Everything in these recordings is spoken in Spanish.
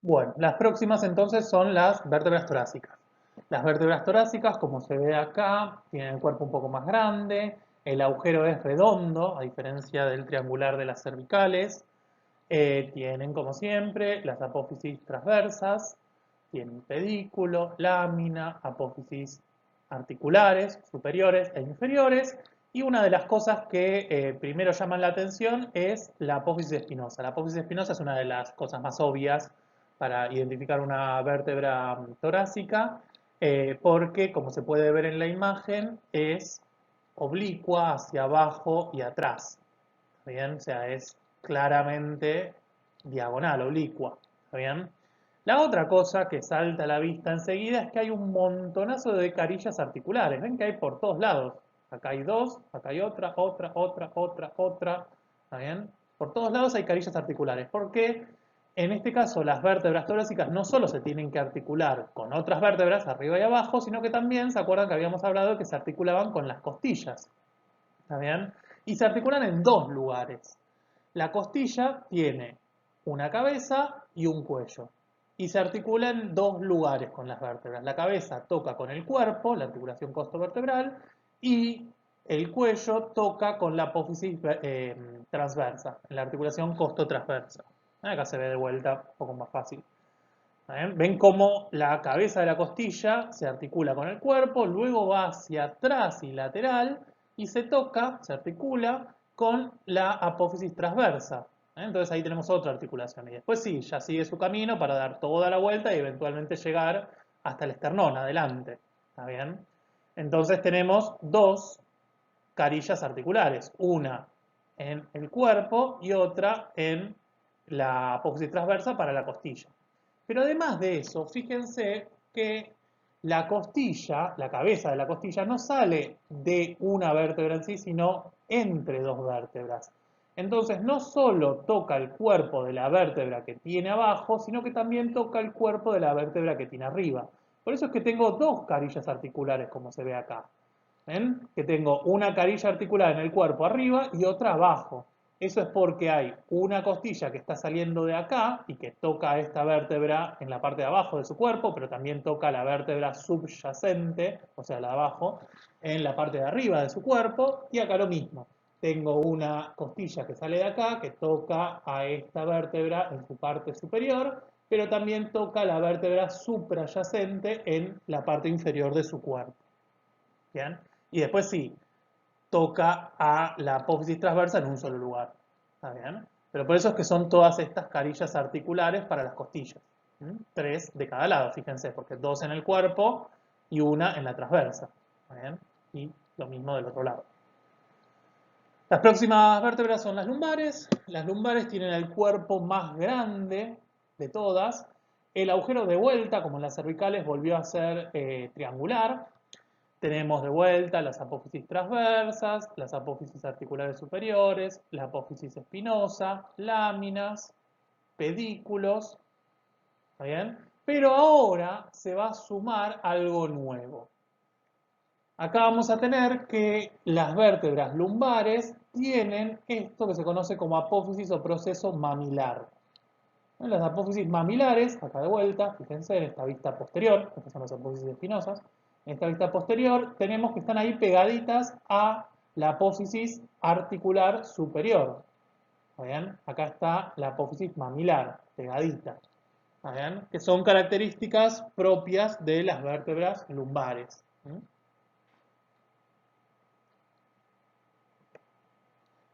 Bueno, las próximas entonces son las vértebras torácicas. Las vértebras torácicas, como se ve acá, tienen el cuerpo un poco más grande, el agujero es redondo, a diferencia del triangular de las cervicales. Tienen, como siempre, las apófisis transversas, tienen pedículo, lámina, apófisis articulares, superiores e inferiores. Y una de las cosas que primero llaman la atención es la apófisis espinosa. La apófisis espinosa es una de las cosas más obvias para identificar una vértebra torácica, porque, como se puede ver en la imagen, es oblicua hacia abajo y atrás. ¿Está bien? O sea, es claramente diagonal, oblicua. ¿Está bien? La otra cosa que salta a la vista enseguida es que hay un montonazo de carillas articulares. Ven que hay por todos lados. Acá hay dos, acá hay otra. ¿Está bien? Por todos lados hay carillas articulares. Porque en este caso las vértebras torácicas no solo se tienen que articular con otras vértebras arriba y abajo, sino que también, ¿se acuerdan que habíamos hablado de que se articulaban con las costillas? ¿Está bien? Y se articulan en dos lugares. La costilla tiene una cabeza y un cuello. Y se articula en dos lugares con las vértebras. La cabeza toca con el cuerpo, la articulación costovertebral, y el cuello toca con la apófisis transversa, en la articulación costotransversa. Acá se ve de vuelta un poco más fácil. Ven cómo la cabeza de la costilla se articula con el cuerpo, luego va hacia atrás y lateral y se toca, se articula con la apófisis transversa. Entonces ahí tenemos otra articulación. Y después sí, ya sigue su camino para dar toda la vuelta y eventualmente llegar hasta el esternón, adelante. ¿Está bien? Entonces tenemos dos carillas articulares, una en el cuerpo y otra en la apófisis transversa para la costilla. Pero además de eso, fíjense que la costilla, la cabeza de la costilla, no sale de una vértebra en sí, sino entre dos vértebras. Entonces no solo toca el cuerpo de la vértebra que tiene abajo, sino que también toca el cuerpo de la vértebra que tiene arriba. Por eso es que tengo dos carillas articulares, como se ve acá. ¿Ven? Que tengo una carilla articular en el cuerpo arriba y otra abajo. Eso es porque hay una costilla que está saliendo de acá y que toca esta vértebra en la parte de abajo de su cuerpo, pero también toca la vértebra subyacente, o sea, la de abajo, en la parte de arriba de su cuerpo. Y acá lo mismo. Tengo una costilla que sale de acá, que toca a esta vértebra en su parte superior, pero también toca la vértebra suprayacente en la parte inferior de su cuerpo. ¿Bien? Y después sí, toca a la apófisis transversa en un solo lugar. ¿Está bien? Pero por eso es que son todas estas carillas articulares para las costillas. Tres de cada lado, fíjense, porque dos en el cuerpo y una en la transversa. ¿Está bien? Y lo mismo del otro lado. Las próximas vértebras son las lumbares. Las lumbares tienen el cuerpo más grande de todas. El agujero de vuelta, como en las cervicales, volvió a ser triangular. Tenemos de vuelta las apófisis transversas, las apófisis articulares superiores, la apófisis espinosa, láminas, pedículos. ¿Está bien? Pero ahora se va a sumar algo nuevo. Acá vamos a tener que las vértebras lumbares tienen esto que se conoce como apófisis o proceso mamilar. En las apófisis mamilares, acá de vuelta, fíjense en esta vista posterior, estas son las apófisis espinosas, en esta vista posterior tenemos que están ahí pegaditas a la apófisis articular superior. ¿Está bien? Acá está la apófisis mamilar, pegadita. ¿Está bien? Que son características propias de las vértebras lumbares.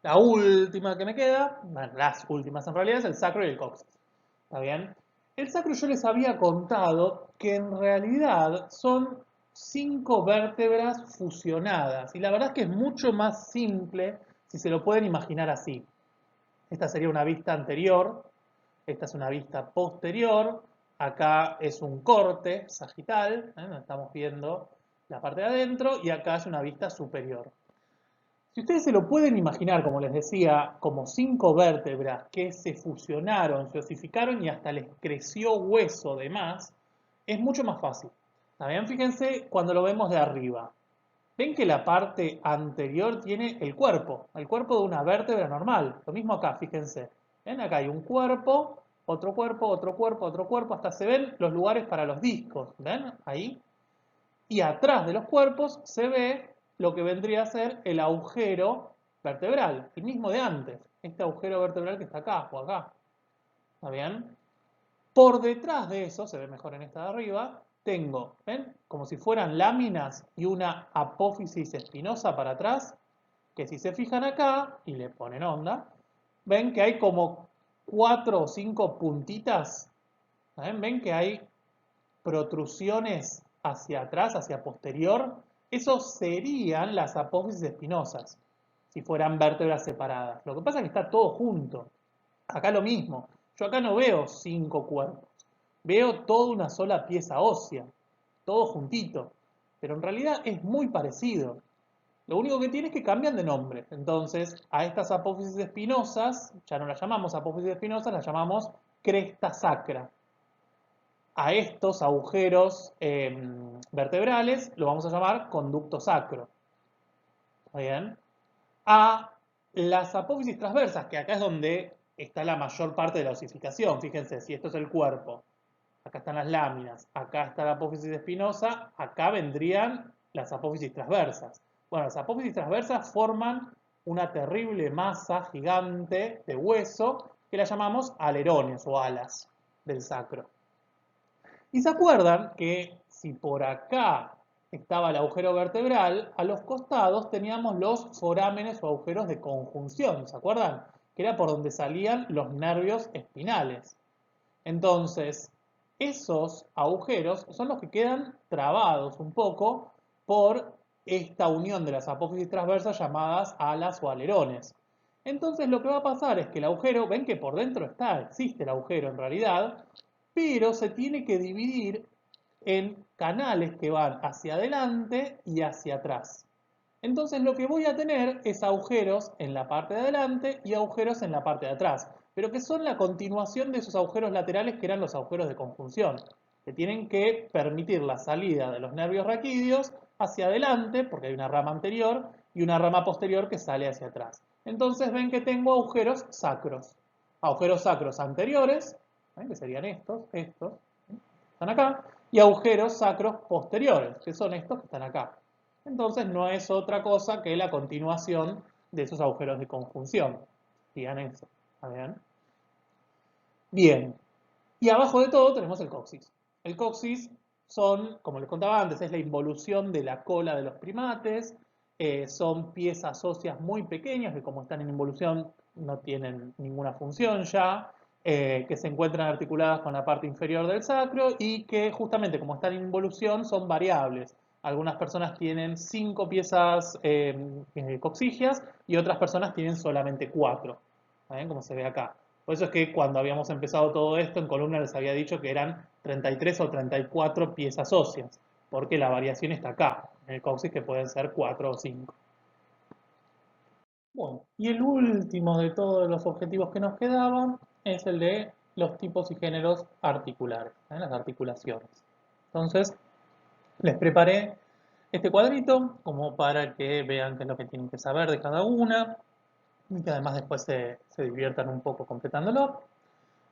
La última que me queda, bueno, las últimas en realidad, es el sacro y el coxis. ¿Está bien? El sacro yo les había contado que en realidad son 5 vértebras fusionadas. Y la verdad es que es mucho más simple si se lo pueden imaginar así. Esta sería una vista anterior, esta es una vista posterior, acá es un corte sagital, estamos viendo la parte de adentro, y acá es una vista superior. Si ustedes se lo pueden imaginar, como les decía, como 5 vértebras que se fusionaron, se osificaron y hasta les creció hueso de más, es mucho más fácil. También fíjense cuando lo vemos de arriba. Ven que la parte anterior tiene el cuerpo de una vértebra normal. Lo mismo acá, fíjense. ¿Ven? Acá hay un cuerpo otro cuerpo, otro cuerpo, otro cuerpo, hasta se ven los lugares para los discos, ¿ven? Ahí. Y atrás de los cuerpos se ve lo que vendría a ser el agujero vertebral, el mismo de antes, este agujero vertebral que está acá o acá, ¿está bien? Por detrás de eso, se ve mejor en esta de arriba, tengo, ¿ven? Como si fueran láminas y una apófisis espinosa para atrás, que si se fijan acá y le ponen onda, ven que hay como 4 o 5 puntitas, ¿ven? Ven que hay protrusiones hacia atrás, hacia posterior. Esos serían las apófisis espinosas, si fueran vértebras separadas. Lo que pasa es que está todo junto. Acá lo mismo. Yo acá no veo 5 cuerpos. Veo toda una sola pieza ósea, todo juntito. Pero en realidad es muy parecido. Lo único que tiene es que cambian de nombre. Entonces, a estas apófisis espinosas, ya no las llamamos apófisis espinosas, las llamamos cresta sacra. A estos agujeros vertebrales lo vamos a llamar conducto sacro. ¿Está bien? A las apófisis transversas, que acá es donde está la mayor parte de la osificación. Fíjense, si esto es el cuerpo, acá están las láminas, acá está la apófisis espinosa, acá vendrían las apófisis transversas. Bueno, las apófisis transversas forman una terrible masa gigante de hueso que la llamamos alerones o alas del sacro. Y se acuerdan que si por acá estaba el agujero vertebral, a los costados teníamos los forámenes o agujeros de conjunción, ¿se acuerdan? Que era por donde salían los nervios espinales. Entonces, esos agujeros son los que quedan trabados un poco por esta unión de las apófisis transversas llamadas alas o alerones. Entonces lo que va a pasar es que el agujero, ven que por dentro existe el agujero en realidad, pero se tiene que dividir en canales que van hacia adelante y hacia atrás. Entonces lo que voy a tener es agujeros en la parte de adelante y agujeros en la parte de atrás, pero que son la continuación de esos agujeros laterales que eran los agujeros de conjunción, que tienen que permitir la salida de los nervios raquídeos hacia adelante, porque hay una rama anterior, y una rama posterior que sale hacia atrás. Entonces ven que tengo agujeros sacros anteriores, que serían estos, están acá, y agujeros sacros posteriores, que son estos que están acá. Entonces no es otra cosa que la continuación de esos agujeros de conjunción. Digan eso, ¿está bien? Bien, y abajo de todo tenemos el coxis. El coxis son, como les contaba antes, es la involución de la cola de los primates, son piezas óseas muy pequeñas que como están en involución no tienen ninguna función ya, que se encuentran articuladas con la parte inferior del sacro y que justamente como están en involución son variables. Algunas personas tienen 5 piezas coxigias y otras personas tienen solamente 4, ¿ven? Como se ve acá. Por eso es que cuando habíamos empezado todo esto, en columna les había dicho que eran 33 o 34 piezas óseas, porque la variación está acá, en el coxis, que pueden ser 4 o 5. Bueno, y el último de todos los objetivos que nos quedaban es el de los tipos y géneros articulares, las articulaciones. Entonces, les preparé este cuadrito como para que vean qué es lo que tienen que saber de cada una y que además después se diviertan un poco completándolo.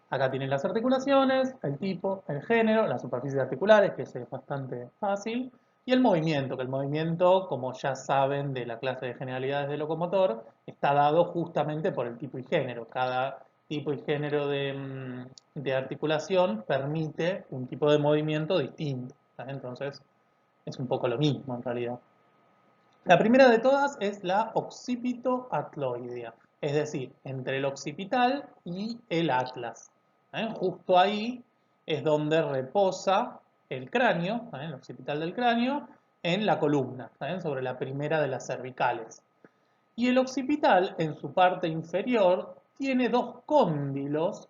Acá tienen las articulaciones, el tipo, el género, las superficies articulares, que es bastante fácil, y el movimiento, que el movimiento, como ya saben de la clase de generalidades del locomotor, está dado justamente por el tipo y género. Cada tipo y género de articulación permite un tipo de movimiento distinto. ¿Sabes? Entonces, es un poco lo mismo en realidad. La primera de todas es la occipito-atloidea, es decir, entre el occipital y el atlas. Justo ahí es donde reposa el cráneo, el occipital del cráneo, en la columna, sobre la primera de las cervicales. Y el occipital, en su parte inferior, tiene dos cóndilos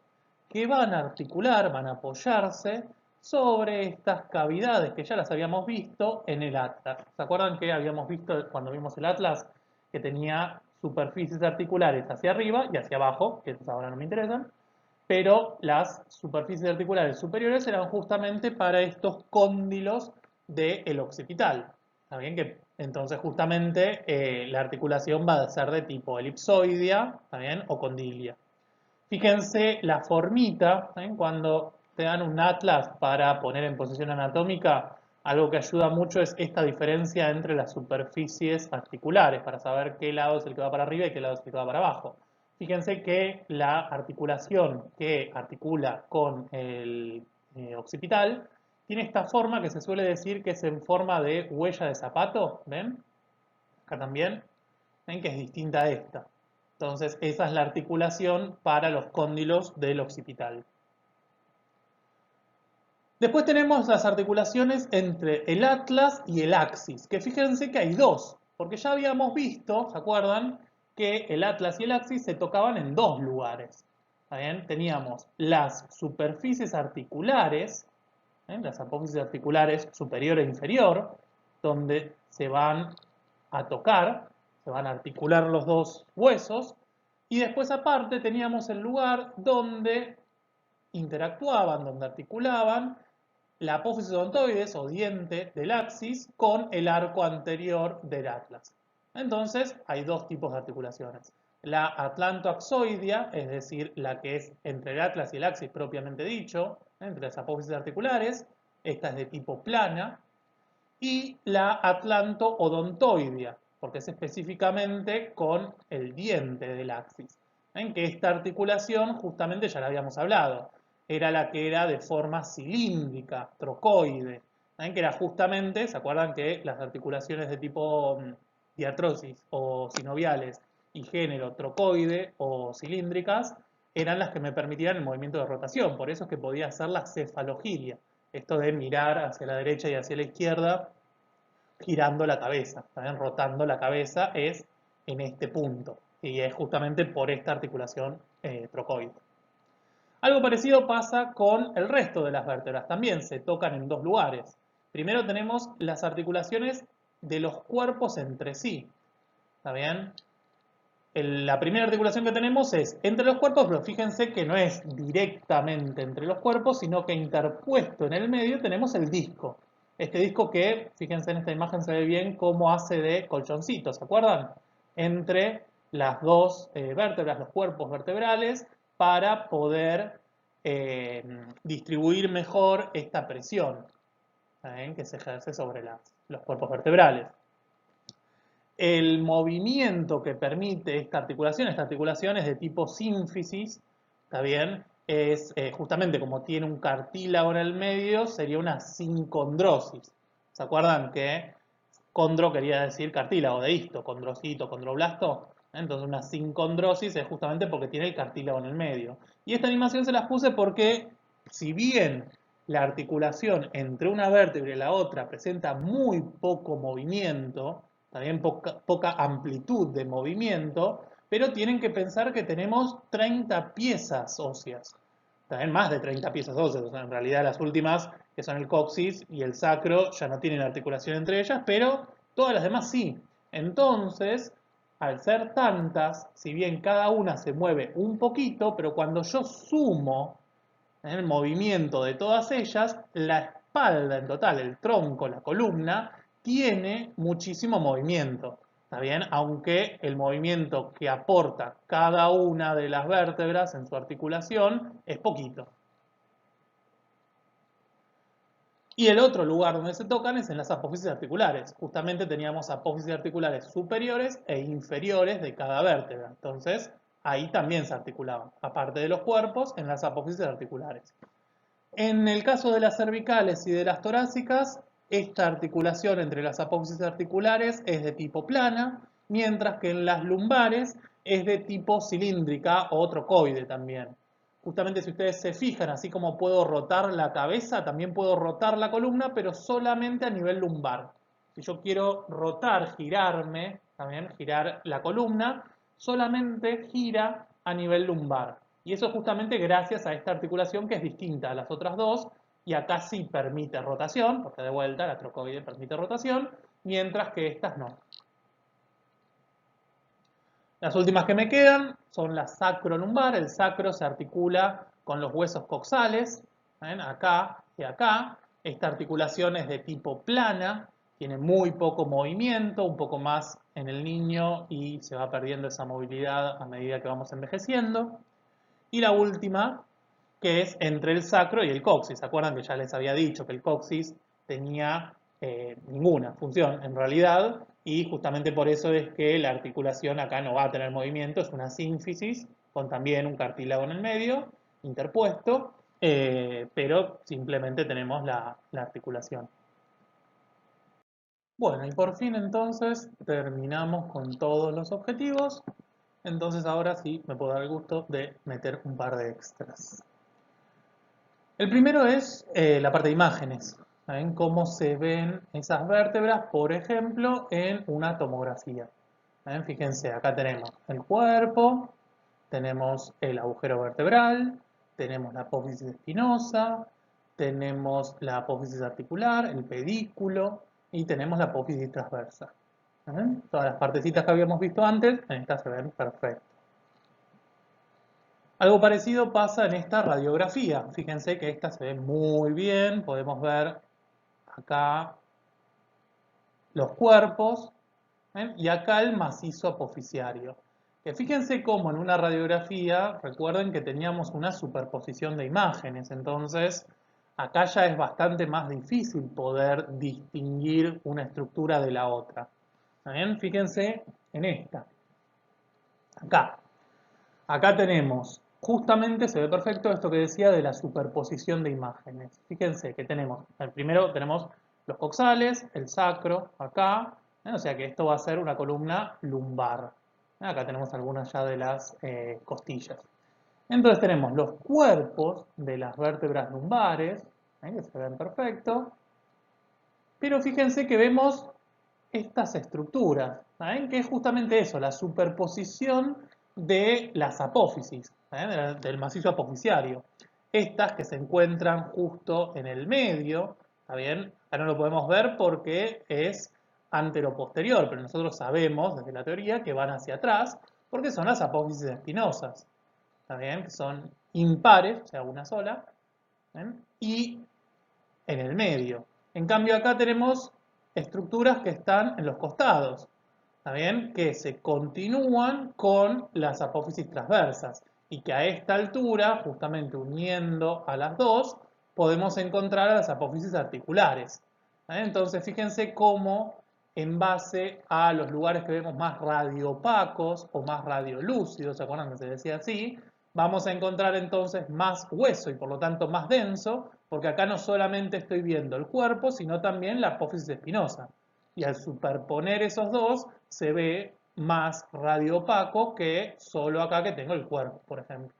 que van a articular, van a apoyarse sobre estas cavidades que ya las habíamos visto en el atlas. ¿Se acuerdan que habíamos visto cuando vimos el atlas que tenía superficies articulares hacia arriba y hacia abajo, que ahora no me interesan, pero las superficies articulares superiores eran justamente para estos cóndilos del occipital? ¿Está bien? Que entonces justamente la articulación va a ser de tipo elipsoidea, ¿está bien? O condilia. Fíjense la formita, ¿ven? Cuando te dan un atlas para poner en posición anatómica, algo que ayuda mucho es esta diferencia entre las superficies articulares, para saber qué lado es el que va para arriba y qué lado es el que va para abajo. Fíjense que la articulación que articula con el occipital tiene esta forma que se suele decir que es en forma de huella de zapato, ¿ven? Acá también, ¿ven? Que es distinta a esta. Entonces, esa es la articulación para los cóndilos del occipital. Después tenemos las articulaciones entre el atlas y el axis, que fíjense que hay dos, porque ya habíamos visto, ¿se acuerdan? Que el atlas y el axis se tocaban en dos lugares. ¿Está bien? Teníamos las superficies articulares, las apófisis articulares superior e inferior, donde se van a tocar, se van a articular los dos huesos, y después aparte teníamos el lugar donde interactuaban, donde articulaban la apófisis odontoides o diente del axis con el arco anterior del atlas. Entonces hay dos tipos de articulaciones. La atlantoaxoidea, es decir, la que es entre el atlas y el axis propiamente dicho, entre las apófisis articulares, esta es de tipo plana, y la atlanto-odontoidea, porque es específicamente con el diente del axis. En que esta articulación, justamente ya la habíamos hablado, era la que era de forma cilíndrica, trocoide, ¿ven? Que era justamente, ¿se acuerdan que las articulaciones de tipo diartrosis o sinoviales y género trocoide o cilíndricas eran las que me permitían el movimiento de rotación? Por eso es que podía hacer la cefalogiria, esto de mirar hacia la derecha y hacia la izquierda girando la cabeza, ¿saben? Rotando la cabeza es en este punto y es justamente por esta articulación trocoide. Algo parecido pasa con el resto de las vértebras, también se tocan en dos lugares. Primero tenemos las articulaciones de los cuerpos entre sí, ¿está bien? La primera articulación que tenemos es entre los cuerpos, pero fíjense que no es directamente entre los cuerpos, sino que interpuesto en el medio tenemos el disco. Este disco que, fíjense en esta imagen, se ve bien cómo hace de colchoncito, ¿se acuerdan? Entre las dos vértebras, los cuerpos vertebrales, para poder distribuir mejor esta presión que se ejerce sobre los cuerpos vertebrales. El movimiento que permite esta articulación es de tipo sínfisis, ¿está bien? Es justamente como tiene un cartílago en el medio, sería una sincondrosis. ¿Se acuerdan que condro quería decir cartílago de histo, condrocito, condroblasto? Entonces una sincondrosis es justamente porque tiene el cartílago en el medio. Y esta animación se las puse porque, si bien la articulación entre una vértebra y la otra presenta muy poco movimiento, también poca amplitud de movimiento, pero tienen que pensar que tenemos 30 piezas óseas, también más de 30 piezas óseas, o sea, en realidad las últimas, que son el coxis y el sacro, ya no tienen articulación entre ellas, pero todas las demás sí. Entonces, al ser tantas, si bien cada una se mueve un poquito, pero cuando yo sumo el movimiento de todas ellas, la espalda en total, el tronco, la columna, tiene muchísimo movimiento, ¿está bien? Aunque el movimiento que aporta cada una de las vértebras en su articulación es poquito. Y el otro lugar donde se tocan es en las apófisis articulares. Justamente teníamos apófisis articulares superiores e inferiores de cada vértebra. Entonces, ahí también se articulaban, aparte de los cuerpos, en las apófisis articulares. En el caso de las cervicales y de las torácicas, esta articulación entre las apófisis articulares es de tipo plana, mientras que en las lumbares es de tipo cilíndrica o trocoide también. Justamente si ustedes se fijan, así como puedo rotar la cabeza, también puedo rotar la columna, pero solamente a nivel lumbar. Si yo quiero rotar, girarme, también girar la columna, solamente gira a nivel lumbar. Y eso justamente gracias a esta articulación que es distinta a las otras dos, y acá sí permite rotación, porque de vuelta la trocoide permite rotación, mientras que estas no. Las últimas que me quedan son la sacrolumbar. El sacro se articula con los huesos coxales, ¿ven? Acá y acá. Esta articulación es de tipo plana, tiene muy poco movimiento, un poco más en el niño y se va perdiendo esa movilidad a medida que vamos envejeciendo. Y la última, que es entre el sacro y el coxis. ¿Se acuerdan que ya les había dicho que el coxis tenía ninguna función en realidad? Y justamente por eso es que la articulación acá no va a tener movimiento, es una sínfisis con también un cartílago en el medio, interpuesto, pero simplemente tenemos la articulación. Bueno, y por fin entonces terminamos con todos los objetivos. Entonces ahora sí me puedo dar el gusto de meter un par de extras. El primero es la parte de imágenes. ¿Saben cómo se ven esas vértebras, por ejemplo, en una tomografía? ¿Saben? Fíjense, acá tenemos el cuerpo, tenemos el agujero vertebral, tenemos la apófisis espinosa, tenemos la apófisis articular, el pedículo y tenemos la apófisis transversa. ¿Saben? Todas las partecitas que habíamos visto antes, en esta se ven perfectas. Algo parecido pasa en esta radiografía. Fíjense que esta se ve muy bien. Podemos ver acá los cuerpos, ¿ven? Y acá el macizo apofisiario. Que fíjense cómo en una radiografía, recuerden que teníamos una superposición de imágenes. Entonces, acá ya es bastante más difícil poder distinguir una estructura de la otra. ¿Ven? Fíjense en esta. Acá. Acá tenemos, justamente se ve perfecto esto que decía de la superposición de imágenes. Fíjense que tenemos, el primero tenemos los coxales, el sacro, acá, o sea que esto va a ser una columna lumbar. Acá tenemos algunas ya de las costillas. Entonces tenemos los cuerpos de las vértebras lumbares, que se ven perfecto, pero fíjense que vemos estas estructuras, ¿saben? Que es justamente eso, la superposición de las apófisis, ¿saben? Del macizo apofisiario. Estas que se encuentran justo en el medio, ¿está bien? Acá no lo podemos ver porque es anteroposterior, pero nosotros sabemos desde la teoría que van hacia atrás porque son las apófisis espinosas, ¿está bien? Que son impares, o sea, una sola, ¿ven? Y en el medio. En cambio acá tenemos estructuras que están en los costados, ¿está bien? Que se continúan con las apófisis transversas y que a esta altura, justamente uniendo a las dos, podemos encontrar a las apófisis articulares. Entonces fíjense cómo en base a los lugares que vemos más radiopacos o más radiolúcidos, ¿se acuerdan que se decía así? Vamos a encontrar entonces más hueso y por lo tanto más denso, porque acá no solamente estoy viendo el cuerpo, sino también la apófisis espinosa. Y al superponer esos dos, se ve más radioopaco que solo acá que tengo el cuerpo, por ejemplo.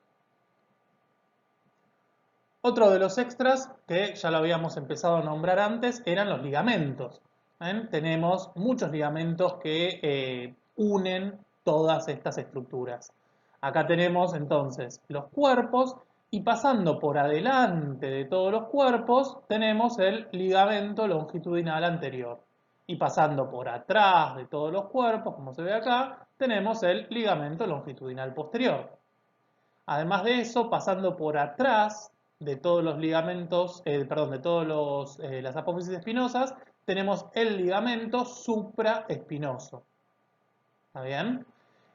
Otro de los extras, que ya lo habíamos empezado a nombrar antes, eran los ligamentos. ¿Ven? Tenemos muchos ligamentos que unen todas estas estructuras. Acá tenemos entonces los cuerpos y pasando por adelante de todos los cuerpos tenemos el ligamento longitudinal anterior. Y pasando por atrás de todos los cuerpos, como se ve acá, tenemos el ligamento longitudinal posterior. Además de eso, pasando por atrás de todos los ligamentos, perdón, de todas las apófisis espinosas, tenemos el ligamento supraespinoso. ¿Está bien?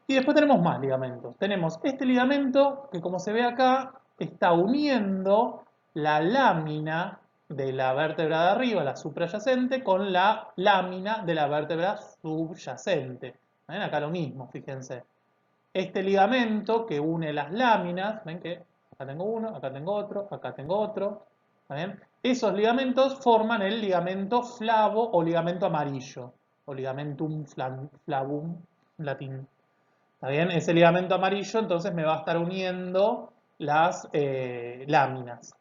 Y después tenemos más ligamentos. Tenemos este ligamento que, como se ve acá, está uniendo la lámina de la vértebra de arriba, la suprayacente, con la lámina de la vértebra subyacente. ¿Ven? Acá lo mismo, fíjense. Este ligamento que une las láminas, ven que acá tengo uno, acá tengo otro, acá tengo otro, ¿está bien? Esos ligamentos forman el ligamento flavo o ligamento amarillo, o ligamentum flavum latín. ¿Está bien? Ese ligamento amarillo entonces me va a estar uniendo las láminas.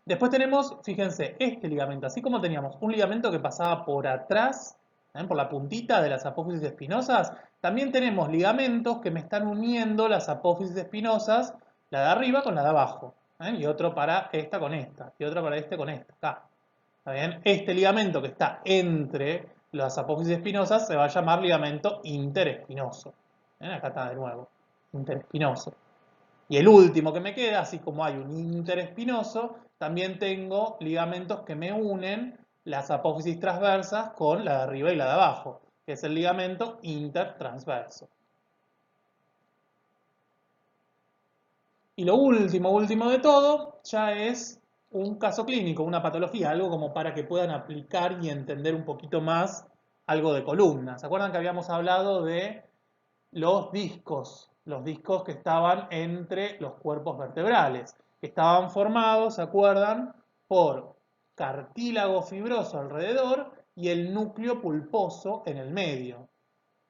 Después tenemos, fíjense, este ligamento, así como teníamos un ligamento que pasaba por atrás, por la puntita de las apófisis espinosas, también tenemos ligamentos que me están uniendo las apófisis espinosas, la de arriba con la de abajo, y otro para esta con esta, y otro para este con esta, acá. ¿Está bien? Este ligamento que está entre las apófisis espinosas se va a llamar ligamento interespinoso. Acá está de nuevo, interespinoso. Y el último que me queda, así como hay un interespinoso, también tengo ligamentos que me unen las apófisis transversas con la de arriba y la de abajo, que es el ligamento intertransverso. Y lo último de todo, ya es un caso clínico, una patología, algo como para que puedan aplicar y entender un poquito más algo de columna. ¿Se acuerdan que habíamos hablado de los discos que estaban entre los cuerpos vertebrales, que estaban formados, ¿se acuerdan?, por cartílago fibroso alrededor y el núcleo pulposo en el medio?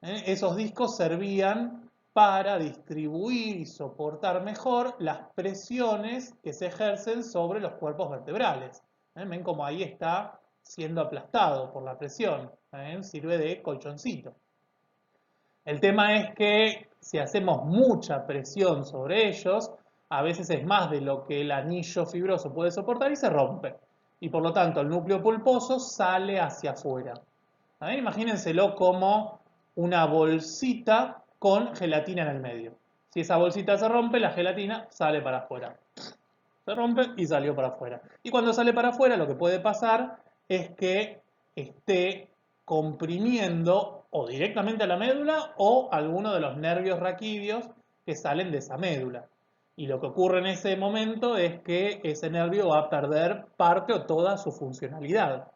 Esos discos servían para distribuir y soportar mejor las presiones que se ejercen sobre los cuerpos vertebrales. Ven como ahí está siendo aplastado por la presión. Sirve de colchoncito. El tema es que si hacemos mucha presión sobre ellos, a veces es más de lo que el anillo fibroso puede soportar y se rompe. Y por lo tanto el núcleo pulposo sale hacia afuera. Imagínenselo como una bolsita con gelatina en el medio. Si esa bolsita se rompe, la gelatina sale para afuera. Se rompe y salió para afuera. Y cuando sale para afuera, lo que puede pasar es que esté comprimiendo o directamente a la médula o alguno de los nervios raquídeos que salen de esa médula. Y lo que ocurre en ese momento es que ese nervio va a perder parte o toda su funcionalidad.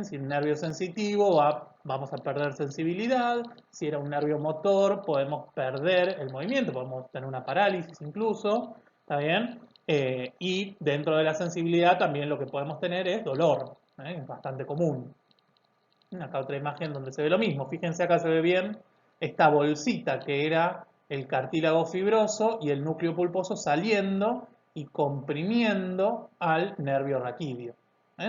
Si un nervio sensitivo vamos a perder sensibilidad, si era un nervio motor podemos perder el movimiento, podemos tener una parálisis incluso, ¿está bien? Y dentro de la sensibilidad también lo que podemos tener es dolor, es bastante común. Acá otra imagen donde se ve lo mismo, fíjense acá se ve bien esta bolsita que era el cartílago fibroso y el núcleo pulposo saliendo y comprimiendo al nervio raquídeo.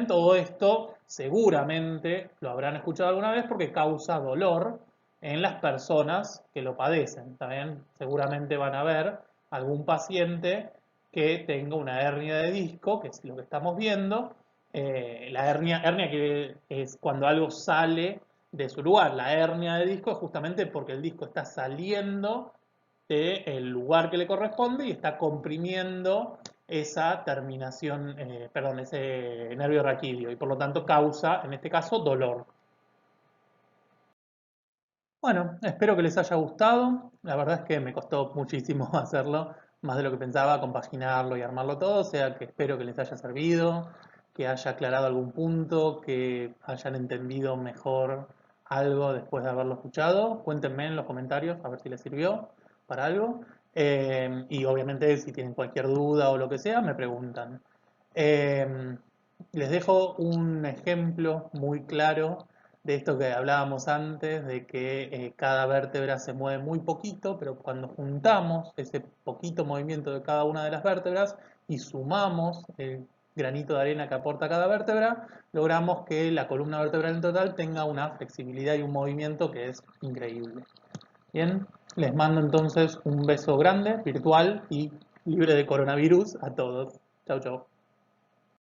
Todo esto seguramente lo habrán escuchado alguna vez porque causa dolor en las personas que lo padecen. También seguramente van a ver algún paciente que tenga una hernia de disco, que es lo que estamos viendo. La hernia que es cuando algo sale de su lugar. La hernia de disco es justamente porque el disco está saliendo del lugar que le corresponde y está comprimiendo esa terminación, perdón, ese nervio raquídeo y por lo tanto causa, en este caso, dolor. Bueno, espero que les haya gustado. La verdad es que me costó muchísimo hacerlo, más de lo que pensaba, compaginarlo y armarlo todo, o sea que espero que les haya servido, que haya aclarado algún punto, que hayan entendido mejor algo después de haberlo escuchado. Cuéntenme en los comentarios a ver si les sirvió para algo. Y obviamente si tienen cualquier duda o lo que sea, me preguntan. Eh, Les dejo un ejemplo muy claro de esto que hablábamos antes, de que cada vértebra se mueve muy poquito, pero cuando juntamos ese poquito movimiento de cada una de las vértebras y sumamos el granito de arena que aporta cada vértebra, logramos que la columna vertebral en total tenga una flexibilidad y un movimiento que es increíble. Bien, les mando entonces un beso grande, virtual y libre de coronavirus a todos. Chau, chau.